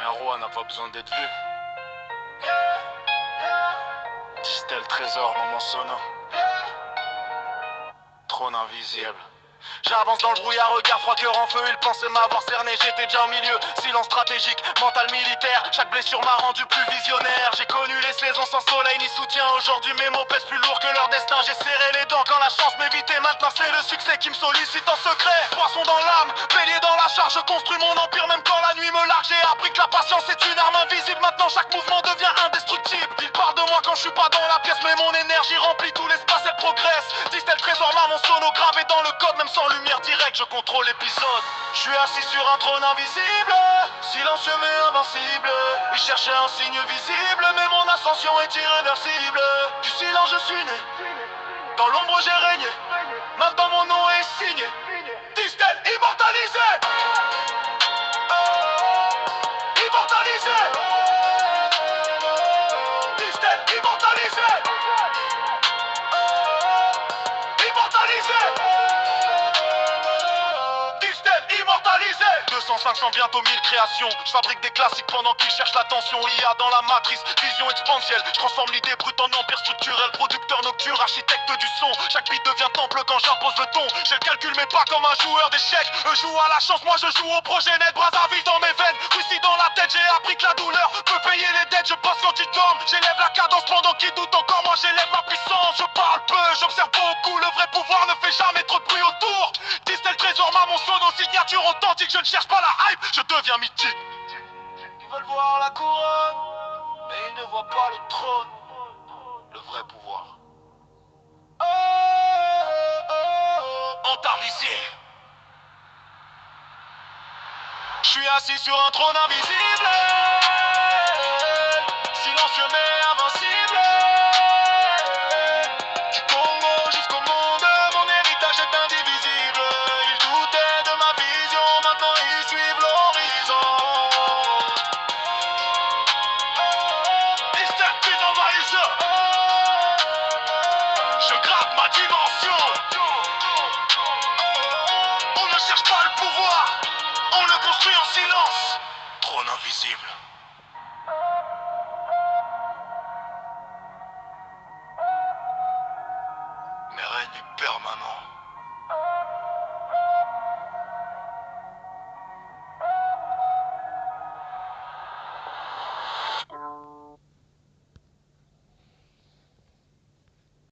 Mais un roi n'a pas besoin d'être vu. Distel trésor, moment sono. Trône invisible. J'avance dans le brouillard, regard froid, cœur en feu. Il pensait m'avoir cerné, j'étais déjà au milieu. Silence stratégique, mental militaire. Chaque blessure m'a rendu plus visionnaire. J'ai connu les saisons sans soleil ni soutien. Aujourd'hui mes mots pèsent plus lourd que leur destin. J'ai serré les dents quand la chance m'évitait. Maintenant c'est le succès qui me sollicite en secret. Poisson dans l'âme, bélier dans la charge. Je construis mon empire même quand la nuit me largue. J'ai appris que la patience est une arme invisible. Maintenant chaque mouvement devient indestructible. Ils parlent de moi quand je suis pas dans la pièce, mais mon énergie remplit tout l'espace, elle progresse. Disent-elles trésor mon sono gravé dans le code. Même sans lumière directe, je contrôle l'épisode. Je suis assis sur un trône invisible, silencieux mais invincible. Ils cherchaient un signe visible, mais mon ascension est irréversible. Du silence je suis né, dans l'ombre j'ai régné. Maintenant mon nom est signé. Distel immortalisé. Immortalisé. Distel immortalisé. Immortalisé. 200, 500, bientôt 1000 créations. Je fabrique des classiques pendant qu'ils cherchent l'attention. IA dans la matrice, vision exponentielle. Je transforme l'idée brute en empire structurel. Producteur nocturne, architecte du son. Chaque beat devient temple quand j'impose le ton. J'ai le calcul mais pas comme un joueur d'échecs. Eux jouent à la chance, moi je joue au projet net. Bras à vif dans mes veines, Russie dans la tête. J'ai appris que la douleur peut payer les dettes. Je bosse quand ils dorment, j'élève la cadence pendant qu'ils doutent encore. Moi j'élève ma puissance, je parle peu, j'observe beaucoup. Le vrai pouvoir ne fait jamais trop de bruit autour. Distel trésor mon sono, signature authentique. Je ne cherche pas la hype, je deviens mythique. Ils veulent voir la couronne, mais ils ne voient pas le trône. Le vrai pouvoir. Oh, oh, oh, Antarvisé. Je suis assis sur un trône invisible, silencieux mais invincible. Du Congo jusqu'au monde, mon héritage est indivisible. Ils doutaient de ma vision, maintenant ils suivent l'horizon. Ils s'accusent envahisseurs. Je gratte ma dimension. On ne cherche pas le pouvoir, on le construit en silence. Trône invisible. Mais règne permanent.